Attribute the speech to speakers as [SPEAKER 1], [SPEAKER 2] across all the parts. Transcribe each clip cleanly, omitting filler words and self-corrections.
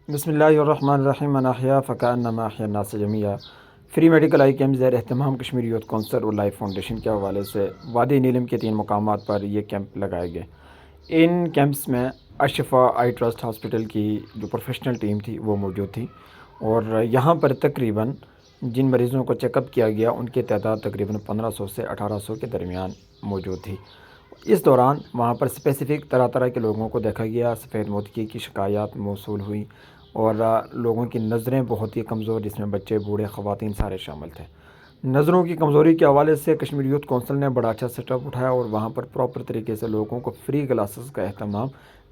[SPEAKER 1] بسم اللہ الرحمن الرحیم من احیا فکأنما احیا الناس جمیعا۔ فری میڈیکل آئی کیمپ زیر اہتمام کشمیر یوتھ کونسل اور لائف فاؤنڈیشن کے حوالے سے وادی نیلم کے 3 مقامات پر یہ کیمپ لگائے گئے۔ ان کیمپس میں الشفا آئی ٹرسٹ ہاسپٹل کی جو پروفیشنل ٹیم تھی وہ موجود تھی، اور یہاں پر تقریباً جن مریضوں کو چیک اپ کیا گیا ان کی تعداد تقریباً 1500 سے 1800 کے درمیان موجود تھی۔ اس دوران وہاں پر اسپیسیفک طرح کے لوگوں کو دیکھا گیا، سفید موتیے کی شکایات موصول ہوئی، اور لوگوں کی نظریں بہت ہی کمزور، جس میں بچے، بوڑھے، خواتین سارے شامل تھے۔ نظروں کی کمزوری کے حوالے سے کشمیر یوتھ کونسل نے بڑا اچھا سیٹ اپ اٹھایا، اور وہاں پر پراپر طریقے سے لوگوں کو فری گلاسز کا اہتمام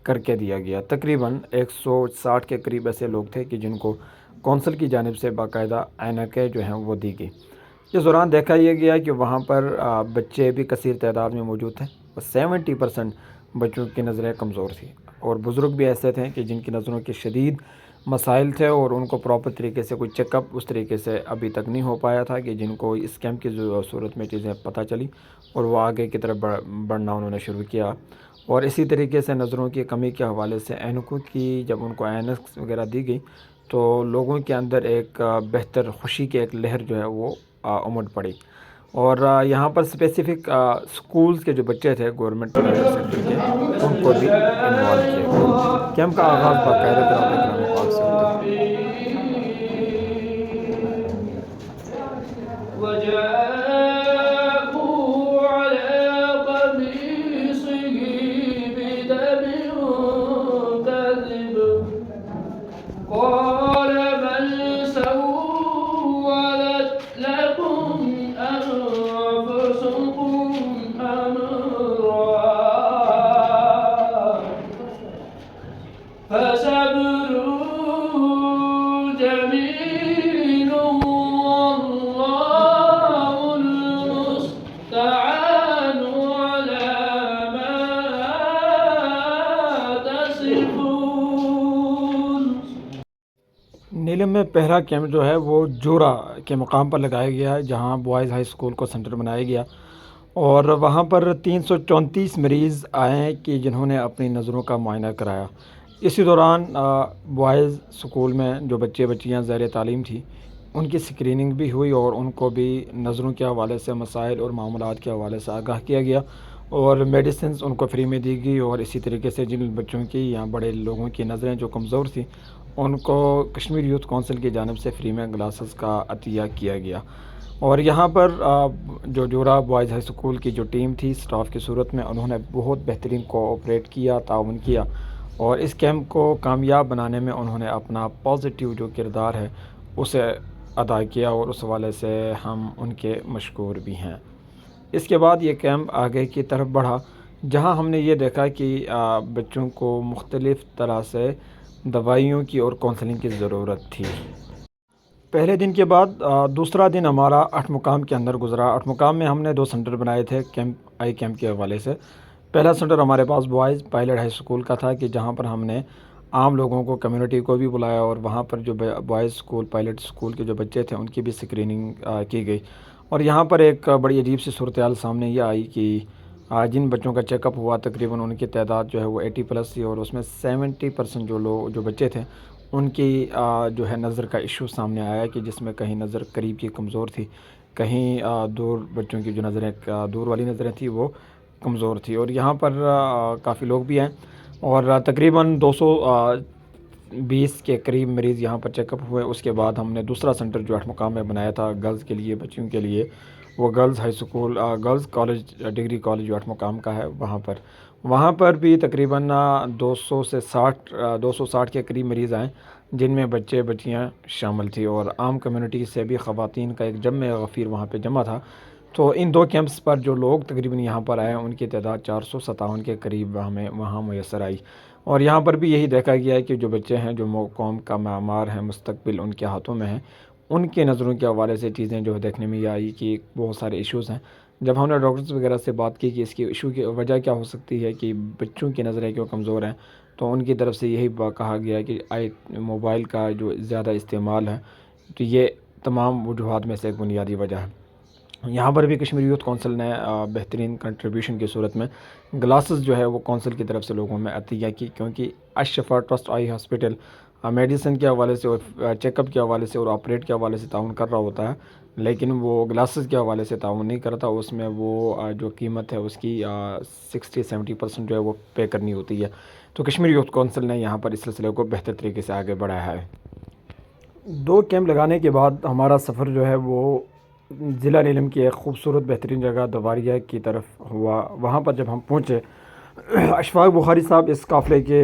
[SPEAKER 1] کر کے دیا گیا۔ تقریباً 160 کے قریب ایسے لوگ تھے کہ جن کو کونسل کی جانب سے باقاعدہ عینکیں جو ہیں وہ دی گئی۔ اس دوران دیکھا یہ گیا کہ وہاں پر بچے بھی کثیر تعداد میں موجود تھے، اور 70% بچوں کی نظریں کمزور تھیں، اور بزرگ بھی ایسے تھے کہ جن کی نظروں کے شدید مسائل تھے، اور ان کو پراپر طریقے سے کوئی چیک اپ اس طریقے سے ابھی تک نہیں ہو پایا تھا، کہ جن کو اس کیمپ کی صورت میں چیزیں پتہ چلی اور وہ آگے کی طرف بڑھنا انہوں نے شروع کیا۔ اور اسی طریقے سے نظروں کی کمی کے حوالے سے اینکوں کی جب ان کو اینکس وغیرہ دی گئی تو لوگوں کے اندر ایک بہتر خوشی کی ایک لہر جو ہے وہ امڈ پڑی۔ اور یہاں پر اسپیسیفک سکولز کے جو بچے تھے گورنمنٹ سیکٹر کے، ان کو بھی انوالو کیا گیا۔ کیمپ کا آغاز باقاعدہ کلام پاک سے ہوتا ہے۔ نیلم میں پہلا کیمپ جو ہے وہ جورا کے مقام پر لگایا گیا ہے، جہاں بوائز ہائی اسکول کو سینٹر بنایا گیا، اور وہاں پر 334 مریض آئے کہ جنہوں نے اپنی نظروں کا معائنہ کرایا۔ اسی دوران بوائز اسکول میں جو بچیاں زیر تعلیم تھی ان کی سکریننگ بھی ہوئی، اور ان کو بھی نظروں کے حوالے سے مسائل اور معاملات کے حوالے سے آگاہ کیا گیا، اور میڈیسنز ان کو فری میں دی گئی، اور اسی طریقے سے جن بچوں کی یا بڑے لوگوں کی نظریں جو کمزور تھیں ان کو کشمیر یوتھ کونسل کی جانب سے فری میں گلاسز کا عطیہ کیا گیا۔ اور یہاں پر جو جورا بوائز ہائی اسکول کی جو ٹیم تھی اسٹاف کی صورت میں، انہوں نے بہت بہترین کوآپریٹ کیا، تعاون کیا، اور اس کیمپ کو کامیاب بنانے میں انہوں نے اپنا پازیٹیو جو کردار ہے اسے ادا کیا، اور اس حوالے سے ہم ان کے مشکور بھی ہیں۔ اس کے بعد یہ کیمپ آگے کی طرف بڑھا، جہاں ہم نے یہ دیکھا کہ بچوں کو مختلف طرح سے دوائیوں کی اور کونسلنگ کی ضرورت تھی۔ پہلے دن کے بعد دوسرا دن ہمارا 8 مقام کے اندر گزرا۔ 8 مقام میں ہم نے 2 سینٹر بنائے تھے آئی کیمپ کے حوالے سے۔ پہلا سینٹر ہمارے پاس بوائز پائلٹ ہائی اسکول کا تھا، کہ جہاں پر ہم نے عام لوگوں کو، کمیونٹی کو بھی بلایا، اور وہاں پر جو بوائز اسکول پائلٹ اسکول کے جو بچے تھے ان کی بھی سکریننگ کی گئی۔ اور یہاں پر ایک بڑی عجیب سی صورتحال سامنے یہ آئی کہ جن بچوں کا چیک اپ ہوا تقریباً ان کی تعداد جو ہے وہ 80+ تھی، اور اس میں 70% جو بچے تھے ان کی جو ہے نظر کا ایشو سامنے آیا، کہ جس میں کہیں نظر قریب کی کمزور تھی، کہیں دور بچوں کی جو نظریں دور والی نظریں تھی وہ کمزور تھی۔ اور یہاں پر کافی لوگ بھی ہیں، اور تقریباً 220 کے قریب مریض یہاں پر چیک اپ ہوئے۔ اس کے بعد ہم نے دوسرا سینٹر جو 8 مقام میں بنایا تھا گرلز کے لیے، بچیوں کے لیے، وہ girls high school, girls college, degree college جو 8 مقام کا ہے وہاں پر بھی تقریباً 260 کے قریب مریض آئیں، جن میں بچے بچیاں شامل تھی، اور عام کمیونٹی سے بھی خواتین کا ایک جمع غفیر وہاں پہ جمع تھا۔ تو ان 2 کیمپس پر جو لوگ تقریباً یہاں پر آئے ان کی تعداد 457 کے قریب ہمیں وہاں میسر آئی۔ اور یہاں پر بھی یہی دیکھا گیا ہے کہ جو بچے ہیں، جو قوم کا معمار ہے، مستقبل ان کے ہاتھوں میں ہے، ان کے نظروں کے حوالے سے چیزیں جو دیکھنے میں یہ آئی کہ بہت سارے ایشوز ہیں۔ جب ہم نے ڈاکٹرز وغیرہ سے بات کی کہ اس کی ایشو کی وجہ کیا ہو سکتی ہے، کہ بچوں کی نظریں کیوں کمزور ہیں، تو ان کی طرف سے یہی کہا گیا کہ موبائل کا جو زیادہ استعمال ہے، تو یہ تمام وجوہات میں سے ایک بنیادی وجہ ہے۔ یہاں پر بھی کشمیر یوتھ کونسل نے بہترین کنٹریبیوشن کی صورت میں گلاسز جو ہے وہ کونسل کی طرف سے لوگوں میں عطیہ کی، کیونکہ الشفا ٹرسٹ آئی ہاسپٹل میڈیسن کے حوالے سے اور چیک اپ کے حوالے سے اور آپریٹ کے حوالے سے تعاون کر رہا ہوتا ہے، لیکن وہ گلاسز کے حوالے سے تعاون نہیں کرتا. اس میں وہ جو قیمت ہے اس کی 60-70% جو ہے وہ پے کرنی ہوتی ہے. تو کشمیر یوتھ کونسل نے یہاں پر اس سلسلے کو بہتر طریقے سے آگے بڑھایا ہے. 2 کیمپ لگانے کے بعد ہمارا سفر جو ہے وہ ضلع نیلم کی ایک خوبصورت بہترین جگہ دوباریہ کی طرف ہوا. وہاں پر جب ہم پہنچے، اشفاق بخاری صاحب اس قافلے کے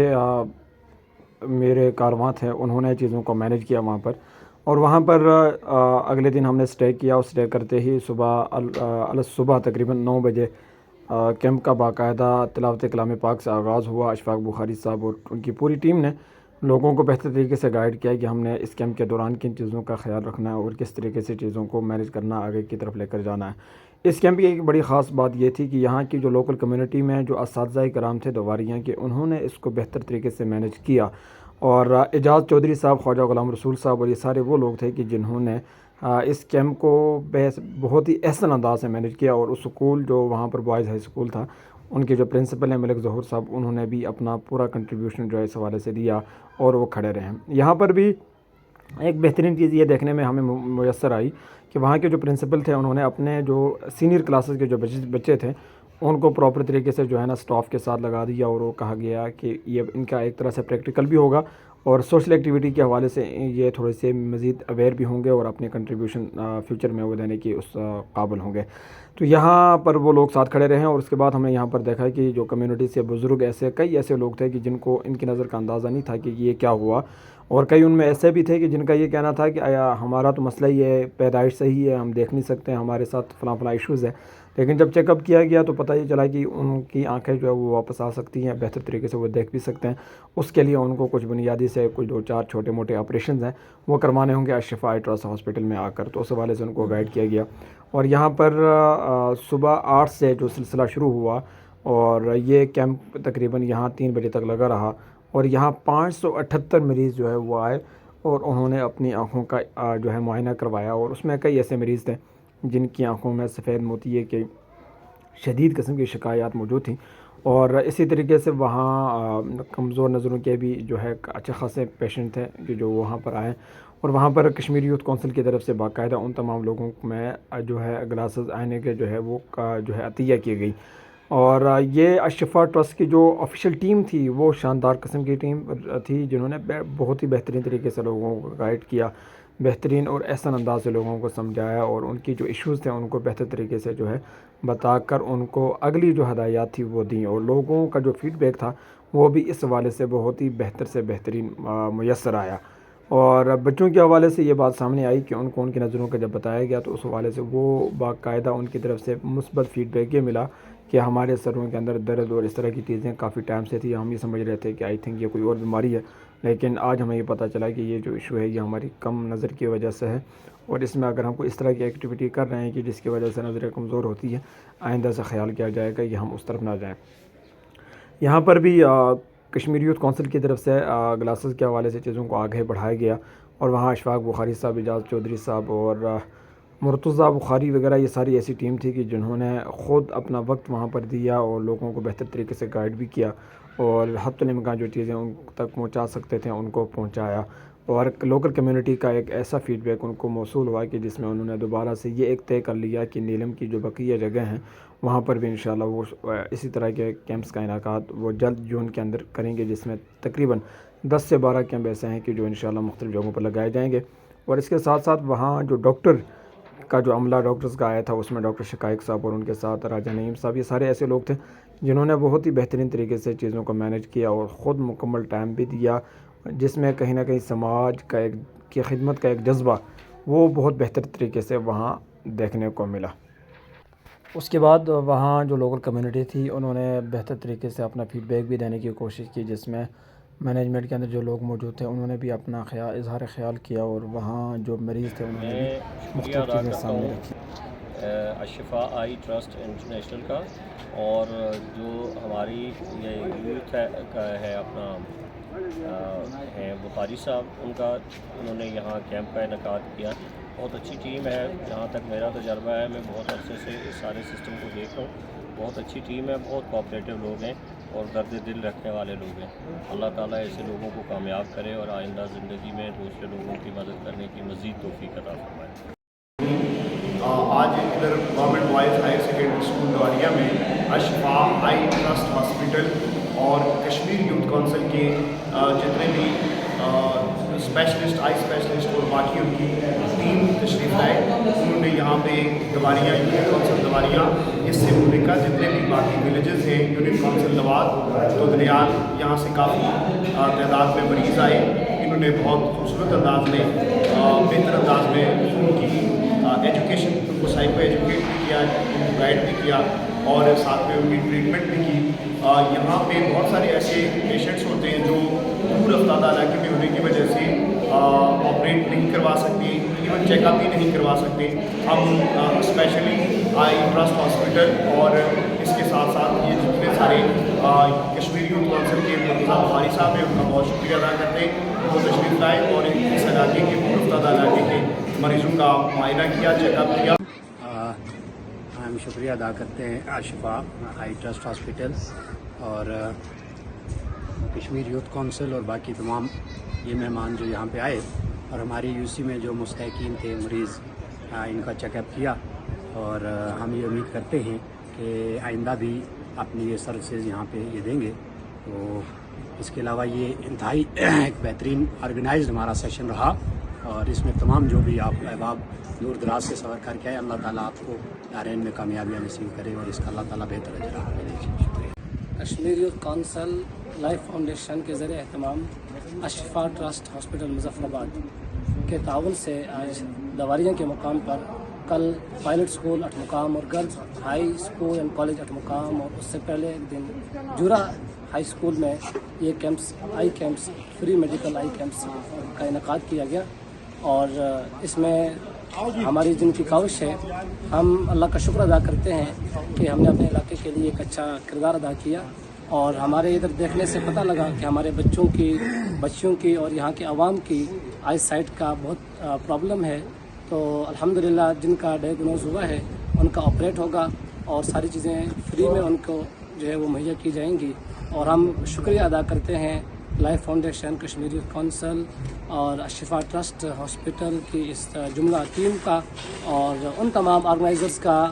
[SPEAKER 1] میرے کارواں تھے، انہوں نے چیزوں کو مینیج کیا وہاں پر. اور وہاں پر اگلے دن ہم نے اسٹے کیا. اور اسٹے کرتے ہی صبح تقریباً 9 بجے کیمپ کا باقاعدہ تلاوت کلام پاک سے آغاز ہوا. اشفاق بخاری صاحب اور ان کی پوری ٹیم نے لوگوں کو بہتر طریقے سے گائیڈ کیا کہ ہم نے اس کیمپ کے دوران کن چیزوں کا خیال رکھنا ہے اور کس طریقے سے چیزوں کو مینیج کرنا، آگے کی طرف لے کر جانا ہے. اس کیمپ کی ایک بڑی خاص بات یہ تھی کہ یہاں کی جو لوکل کمیونٹی میں جو اساتذہ کرام تھے دوباریہ کے، انہوں نے اس کو بہتر طریقے سے مینیج کیا. اور اعجاز چودھری صاحب، خواجہ غلام رسول صاحب اور یہ سارے وہ لوگ تھے کہ جنہوں نے اس کیمپ کو بہت ہی احسن انداز سے مینیج کیا. اور اس اسکول جو وہاں پر بوائز ہائی اسکول تھا، ان کے جو پرنسپل ہیں ملک ظہور صاحب، انہوں نے بھی اپنا پورا کنٹریبیوشن جو ہے اس حوالے سے دیا اور وہ کھڑے رہے. یہاں پر بھی ایک بہترین چیز یہ دیکھنے میں ہمیں میسر آئی کہ وہاں کے جو پرنسپل تھے، انہوں نے اپنے جو سینئر کلاسز کے جو بچے تھے ان کو پراپر طریقے سے جو ہے نا اسٹاف کے ساتھ لگا دیا. اور وہ کہا گیا کہ یہ ان کا ایک طرح سے پریکٹیکل بھی ہوگا اور سوشل ایکٹیویٹی کے حوالے سے یہ تھوڑے سے مزید اویئر بھی ہوں گے اور اپنے کنٹریبیوشن فیوچر میں وہ دینے کی اس قابل ہوں گے. تو یہاں پر وہ لوگ ساتھ کھڑے رہے ہیں. اور اس کے بعد ہم نے یہاں پر دیکھا کہ جو کمیونٹی سے بزرگ کئی ایسے لوگ تھے کہ جن کو ان کی نظر کا اندازہ نہیں تھا کہ یہ کیا ہوا. اور کئی ان میں ایسے بھی تھے کہ جن کا یہ کہنا تھا کہ ہمارا تو مسئلہ یہ ہے، پیدائش صحیح ہے، ہم دیکھ نہیں سکتے، ہمارے ساتھ فلاں فلاں ایشوز ہیں. لیکن جب چیک اپ کیا گیا تو پتہ یہ چلا کہ ان کی آنکھیں جو ہے وہ واپس آ سکتی ہیں، بہتر طریقے سے وہ دیکھ بھی سکتے ہیں. اس کے لیے ان کو کچھ بنیادی سے کچھ 2-4 چھوٹے موٹے آپریشنز ہیں وہ کروانے ہوں گے الشفا آئی ٹرسٹ ہاسپٹل میں آ کر. تو اس حوالے سے ان کو گائیڈ کیا گیا. اور یہاں پر صبح 8 سے جو سلسلہ شروع ہوا اور یہ کیمپ تقریباً یہاں 3 بجے تک لگا رہا. اور یہاں 578 مریض جو ہے وہ آئے اور انہوں نے اپنی آنکھوں کا جو ہے معائنہ کروایا. اور اس میں کئی ایسے مریض تھے جن کی آنکھوں میں سفید موتیے کے شدید قسم کی شکایات موجود تھیں. اور اسی طریقے سے وہاں کمزور نظروں کے بھی جو ہے اچھے خاصے پیشنٹ تھے کہ جو وہاں پر آئے. اور وہاں پر کشمیر یوتھ کونسل کی طرف سے باقاعدہ ان تمام لوگوں میں جو ہے گلاسز آئینے کے جو ہے وہ جو ہے عطیہ کی گئی. اور یہ الشفا ٹرسٹ کی جو آفیشیل ٹیم تھی وہ شاندار قسم کی ٹیم تھی، جنہوں نے بہت ہی بہترین طریقے سے لوگوں کو گائیڈ کیا، بہترین اور احسن انداز سے لوگوں کو سمجھایا اور ان کی جو ایشوز تھے ان کو بہتر طریقے سے جو ہے بتا کر ان کو اگلی جو ہدایات تھی وہ دیں. اور لوگوں کا جو فیڈ بیک تھا وہ بھی اس حوالے سے بہت ہی بہتر سے بہترین میسر آیا. اور بچوں کے حوالے سے یہ بات سامنے آئی کہ ان کو ان کی نظروں کا جب بتایا گیا تو اس حوالے سے وہ باقاعدہ ان کی طرف سے مثبت فیڈ بیک یہ ملا کہ ہمارے سروں کے اندر درد اور اس طرح کی چیزیں کافی ٹائم سے تھی. ہم یہ سمجھ رہے تھے کہ آئی تھنک یہ کوئی اور بیماری ہے، لیکن آج ہمیں یہ پتہ چلا کہ یہ جو ایشو ہے یہ ہماری کم نظر کی وجہ سے ہے. اور اس میں اگر ہم کوئی اس طرح کی ایکٹیویٹی کر رہے ہیں کہ جس کی وجہ سے نظریں کمزور ہوتی ہے، آئندہ سے خیال کیا جائے گا کہ ہم اس طرف نہ جائیں. یہاں پر بھی کشمیر یوتھ کونسل کی طرف سے گلاسز کے حوالے سے چیزوں کو آگے بڑھایا گیا. اور وہاں اشفاق بخاری صاحب، اعجاز چودھری صاحب اور مرتضیٰ بخاری وغیرہ یہ ساری ایسی ٹیم تھی کہ جنہوں نے خود اپنا وقت وہاں پر دیا اور لوگوں کو بہتر طریقے سے گائیڈ بھی کیا اور حتی الامکان جو چیزیں ان تک پہنچا سکتے تھے ان کو پہنچایا. اور لوکل کمیونٹی کا ایک ایسا فیڈ بیک ان کو موصول ہوا کہ جس میں انہوں نے دوبارہ سے یہ ایک طے کر لیا کہ نیلم کی جو بقیہ جگہ ہیں وہاں پر بھی انشاءاللہ وہ اسی طرح کے کیمپس کا انعقاد وہ جلد جون کے اندر کریں گے، جس میں تقریباً 10 سے 12 کیمپ ایسے ہیں کہ جو انشاءاللہ مختلف جگہوں پر لگائے جائیں گے. اور اس کے ساتھ ساتھ وہاں جو ڈاکٹر کا جو عملہ ڈاکٹرز کا آیا تھا اس میں ڈاکٹر شقائق صاحب اور ان کے ساتھ راجہ نعیم صاحب، یہ سارے ایسے لوگ تھے جنہوں نے بہت ہی بہترین طریقے سے چیزوں کو مینیج کیا اور خود مکمل ٹائم بھی دیا، جس میں کہیں نہ کہیں سماج کا کی خدمت کا ایک جذبہ وہ بہت بہتر طریقے سے وہاں دیکھنے کو ملا. اس کے بعد وہاں جو لوکل کمیونٹی تھی انہوں نے بہتر طریقے سے اپنا فیڈ بیک بھی دینے کی کوشش کی، جس میں مینجمنٹ کے اندر جو لوگ موجود تھے انہوں نے بھی اپنا اظہار خیال کیا اور وہاں جو مریض تھے انہوں نے بھی مختلف چیزیں سامنے رکھی.
[SPEAKER 2] الشفا آئی ٹرسٹ انٹرنیشنل کا اور جو ہماری یہ یوتھ ہے اپنا ہیں بخاری صاحب، انہوں نے یہاں کیمپ کا انعقاد کیا. بہت اچھی ٹیم ہے، جہاں تک میرا تجربہ ہے، میں بہت عرصے سے اس سارے سسٹم کو دیکھ رہا ہوں. بہت اچھی ٹیم ہے، بہت کوآپریٹو لوگ ہیں اور درد دل رکھنے والے لوگ ہیں. اللہ تعالیٰ ایسے لوگوں کو کامیاب کرے اور آئندہ زندگی میں دوسرے لوگوں کی مدد کرنے کی مزید توفیق عطا فرمائے.
[SPEAKER 3] آج ادھر government boys higher secondary school Dwariya میں اشفا آئی ٹرسٹ ہاسپٹل اور کشمیر یوتھ کونسل کے جتنے بھی اسپیشلسٹ آئی اسپیشلسٹ اور باقی ان کی ٹیم تشریف لائے. انہوں نے یہاں پہ دواریا یونین کونسل دواریا اس سے ملکہ جتنے بھی باقی ولیجز ہیں یونین کونسل دواد تو دریال یہاں سے کافی تعداد میں مریض آئے. انہوں نے بہت خوبصورت انداز میں بہتر انداز میں ان کی ایجوکیشن ان کو سائیکو ایجوکیٹ بھی کیا, ان کو گائیڈ بھی کیا اور ساتھ میں ان کی ٹریٹمنٹ بھی کی. یہاں پہ بہت سارے ایسے پیشنٹس ہوتے ہیں جو دور افتادہ علاقے میں ہونے کی وجہ سے آپریٹ نہیں کروا سکتے, ایون چیک اپ بھی نہیں کروا سکتے. ہم اسپیشلی آئی ٹرسٹ ہاسپٹل اور اس کے ساتھ ساتھ یہ جتنے سارے کشمیر یوتھ کونسل کے مرتضیٰ بخاری صاحب ہیں ان کا بہت شکریہ ادا کرتے ہیں. وہ تشریف لائے اور اس علاقے کے دور افتادہ علاقے کے مریضوں کا معائنہ کیا, چیک اپ کیا.
[SPEAKER 4] ہم شکریہ ادا کرتے ہیں اشفا آئی ٹرسٹ ہاسپٹل اور کشمیر یوتھ کونسل اور باقی تمام یہ مہمان جو یہاں پہ آئے اور ہماری یو سی میں جو مستحقین تھے مریض ان کا چیک اپ کیا. اور ہم یہ امید کرتے ہیں کہ آئندہ بھی اپنی یہ سروسز یہاں پہ یہ دیں گے. تو اس کے علاوہ یہ انتہائی ایک بہترین آرگنائزڈ ہمارا سیشن رہا اور اس میں تمام جو بھی آپ احباب دور دراز سے سفر کر کے آئے, اللہ تعالیٰ آپ کو دارین میں کامیابیاں نصیب کرے اور اس کا اللہ تعالیٰ بہتر اجر ملے. شکریہ.
[SPEAKER 5] Kashmir youth council life foundation کے ذریعے اہتمام اشفا ٹرسٹ ہاسپٹل مظفر آباد کے تعاون سے آج دواریا کے مقام پر کل پائلٹ اسکول اٹھمقام اور girls high school and college Athmuqam اور اس سے پہلے ایک دن جورا ہائی اسکول میں یہ camps eye camps free medical eye camps کا انعقاد کیا گیا. اور اس میں ہماری جن کی کاوش ہے, ہم اللہ کا شکر ادا کرتے ہیں کہ ہم نے اپنے علاقے کے لیے ایک اچھا کردار ادا کیا. اور ہمارے ادھر دیکھنے سے پتہ لگا کہ ہمارے بچیوں کی اور یہاں کے عوام کی آئی سائٹ کا بہت پرابلم ہے. تو الحمدللہ جن کا ڈائگنوز ہوا ہے ان کا آپریٹ ہوگا اور ساری چیزیں فری میں ان کو جو ہے وہ مہیا کی جائیں گی. اور ہم شکریہ ادا کرتے ہیں life foundation, Kashmir youth council اور اشفا ٹرسٹ ہاسپٹل کی اس جملہ ٹیم کا اور ان تمام آرگنائزرز کا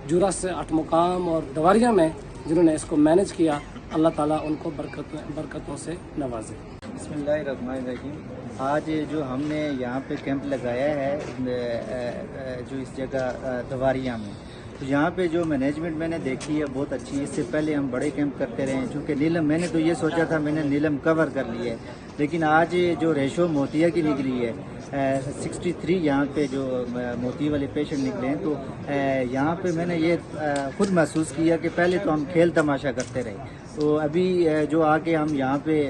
[SPEAKER 5] جورا سے اٹھمقام اور دواریا میں جنہوں نے اس کو مینیج کیا. اللہ تعالیٰ ان کو برکتوں سے نوازے.
[SPEAKER 6] بسم اللہ الرحمن الرحیم. آج جو ہم نے یہاں پہ کیمپ لگایا ہے جو اس جگہ دواریا میں, تو یہاں پہ جو مینجمنٹ میں نے دیکھی ہے بہت اچھی ہے. اس سے پہلے ہم بڑے کیمپ کرتے رہے ہیں چونکہ نیلم میں نے تو یہ سوچا تھا میں نے نیلم کور کر لی ہے, لیکن آج جو ریشو موتیا کی نکلی ہے 63 یہاں پہ جو موتی والے پیشنٹ نکلے ہیں, تو یہاں پہ میں نے یہ خود محسوس کیا کہ پہلے تو ہم کھیل تماشا کرتے رہے, تو ابھی جو آ کے ہم یہاں پہ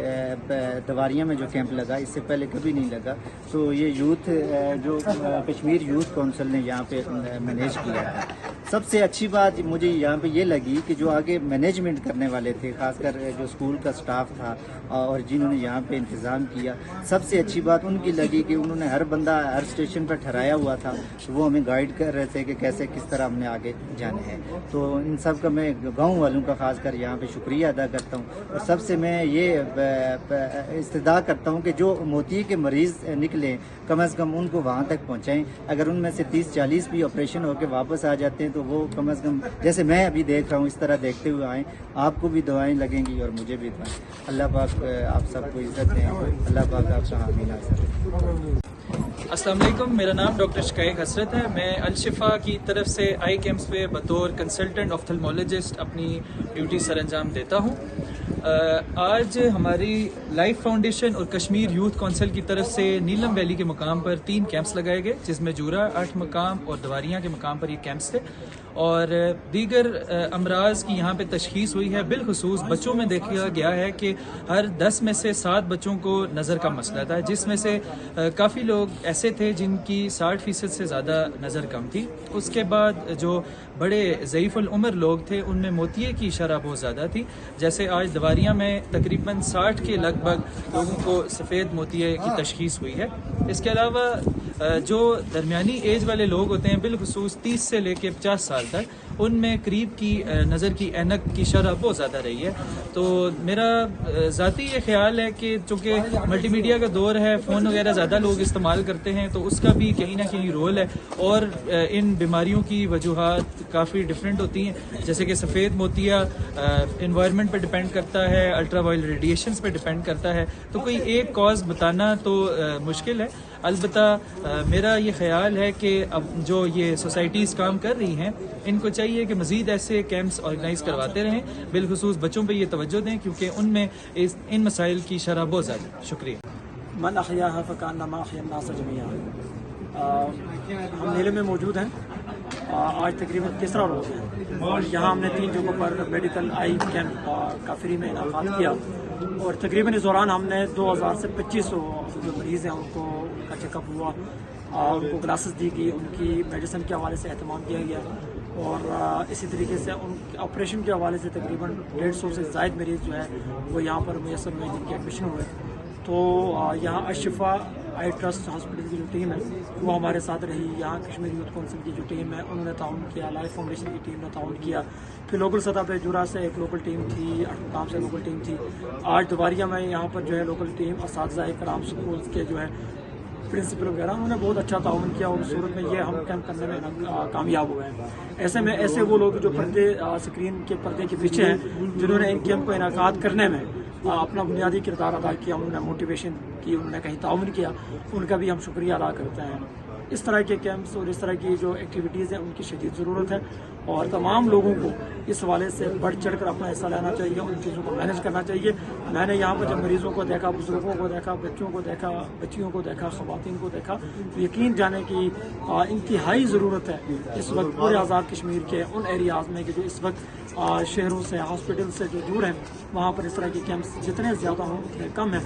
[SPEAKER 6] دواریا میں جو کیمپ لگا اس سے پہلے کبھی نہیں لگا. تو یہ یوتھ جو کشمیر یوتھ کونسل نے یہاں پہ مینیج کیا ہے. سب سے اچھی بات مجھے یہاں پہ یہ لگی کہ جو آگے مینجمنٹ کرنے والے تھے, خاص کر جو اسکول کا سٹاف تھا اور جنہوں نے یہاں پہ انتظام کیا, سب سے اچھی بات ان کی لگی کہ انہوں نے ہر بندہ ہر اسٹیشن پر ٹھہرایا ہوا تھا, وہ ہمیں گائیڈ کر رہے تھے کہ کیسے کس طرح ہم نے آگے جانا ہے. تو ان سب کا میں گاؤں والوں کا خاص کر یہاں پہ شکریہ ادا کرتا ہوں. اور سب سے میں یہ استدعا کرتا ہوں کہ جو موتی کے مریض نکلیں کم از کم ان کو وہاں تک پہنچائیں. اگر ان میں سے 30-40 بھی آپریشن ہو کے واپس آ جاتے ہیں تو وہ کم از کم جیسے میں ابھی دیکھ رہا ہوں اس طرح دیکھتے ہوئے آئیں. آپ کو بھی دعائیں لگیں گی اور مجھے بھی دعائیں. اللہ پاک آپ سب کو عزت دیں, اللہ پاک آپ کا حامی ناصر ہے.
[SPEAKER 7] السلام علیکم, میرا نام ڈاکٹر شقائق حسرت ہے. میں الشفا کی طرف سے آئی کیمپس پہ بطور کنسلٹنٹ آپتھلمولوجسٹ اپنی ڈیوٹی سر انجام دیتا ہوں. آج ہماری لائف فاؤنڈیشن اور کشمیر یوتھ کونسل کی طرف سے نیلم ویلی کے مقام پر 3 کیمپس لگائے گئے, جس میں جورا 8 مقام اور دواریا کے مقام پر یہ کیمپس تھے. اور دیگر امراض کی یہاں پہ تشخیص ہوئی ہے. بالخصوص بچوں میں دیکھا گیا ہے کہ ہر 10 میں سے 7 بچوں کو نظر کا مسئلہ تھا, جس میں سے کافی لوگ ایسے تھے جن کی 60% سے زیادہ نظر کم تھی. اس کے بعد جو بڑے ضعیف العمر لوگ تھے ان میں موتیے کی شرح بہت زیادہ تھی. جیسے آج دواریا میں تقریباً 60 کے لگ بھگ لوگوں کو سفید موتیے کی تشخیص ہوئی ہے. اس کے علاوہ جو درمیانی ایج والے لوگ ہوتے ہیں بالخصوص 30 سے لے کے 50 سال تک، ان میں قریب کی نظر کی اینک کی شرح بہت زیادہ رہی ہے. تو میرا ذاتی یہ خیال ہے کہ چونکہ ملٹی میڈیا کا دور ہے، فون وغیرہ زیادہ لوگ استعمال کرتے ہیں، تو اس کا بھی کہیں نہ کہیں رول ہے. اور ان بیماریوں کی وجوہات کافی ڈفرینٹ ہوتی ہیں، جیسے کہ سفید موتیا انوائرمنٹ پہ ڈپینڈ کرتا ہے، الٹرا وائلٹ ریڈیشنز پہ ڈپینڈ کرتا ہے. تو کوئی ایک کاز بتانا تو مشکل ہے. البتہ میرا یہ خیال ہے کہ اب جو یہ سوسائٹیز کام کر رہی ہیں، ان کو چاہیے کہ مزید ایسے کیمپس آرگنائز کرواتے رہیں، بالخصوص بچوں پہ یہ توجہ دیں، کیونکہ ان میں ان مسائل کی شرح بہت زیادہ ہے. شکریہ.
[SPEAKER 8] من احیاها فکانما احیا الناس جميعا. ہم نیلے میں موجود ہیں، آج تقریباً تیسرا روز ہے، اور یہاں ہم نے 3 جگہوں پر میڈیکل آئی کیمپ کا فری میں انعقاد کیا، اور تقریباً اس دوران ہم نے 2000 سے 2500 جو مریض ہیں ان کا چیک اپ ہوا، ان کو کلاسز دی گئی، ان کی میڈیسن کے حوالے سے اہتمام کیا گیا، اور اسی طریقے سے ان آپریشن کے حوالے سے تقریباً 150 سے زائد مریض جو ہے وہ یہاں پر میسر ہوئے، جن کے ایڈمیشن ہوئے. تو یہاں الشفا آئی ٹرسٹ ہاسپٹل کی جو ٹیم ہے وہ ہمارے ساتھ رہی. یہاں کشمیر یوتھ کونسل کی جو ٹیم ہے انہوں نے تعاون کیا، لائف فاؤنڈیشن کی ٹیم نے تعاون کیا، پھر لوکل سطح پہ جورا سے ایک لوکل ٹیم تھی، اٹھام سے لوکل ٹیم تھی. آج دوباریہ میں یہاں پر جو ہے لوکل ٹیم اساتذہ کرام اسکول کے جو ہے پرنسپل وغیرہ انہوں نے بہت اچھا تعاون کیا، اور صورت میں یہ ہم کیمپ کرنے میں کامیاب ہوئے ہیں. ایسے میں ایسے وہ لوگ جو پردے اسکرین کے پردے کے پیچھے ہیں، جنہوں نے ان کیمپ کو انعقاد کرنے میں اپنا بنیادی کردار ادا کیا، انہوں نے موٹیویشن کی، انہوں نے کہیں تعاون کیا، ان کا بھی ہم شکریہ ادا کرتے ہیں. اس طرح کے کیمپس اور اس طرح کی جو ایکٹیویٹیز ہیں ان کی شدید ضرورت ہے، اور تمام لوگوں کو اس حوالے سے بڑھ چڑھ کر اپنا حصہ لینا چاہیے، ان چیزوں کو مینیج کرنا چاہیے. میں نے یہاں پر جب مریضوں کو دیکھا، بزرگوں کو دیکھا، بچوں کو دیکھا، بچیوں کو دیکھا، خواتین کو دیکھا، تو یقین جانے کی انتہائی ضرورت ہے اس وقت پورے آزاد کشمیر کے ان ایریاز میں کہ جو اس وقت شہروں سے، ہاسپٹل سے جو دور ہیں، وہاں پر اس طرح کے کیمپس جتنے زیادہ ہوں اتنے کم ہیں.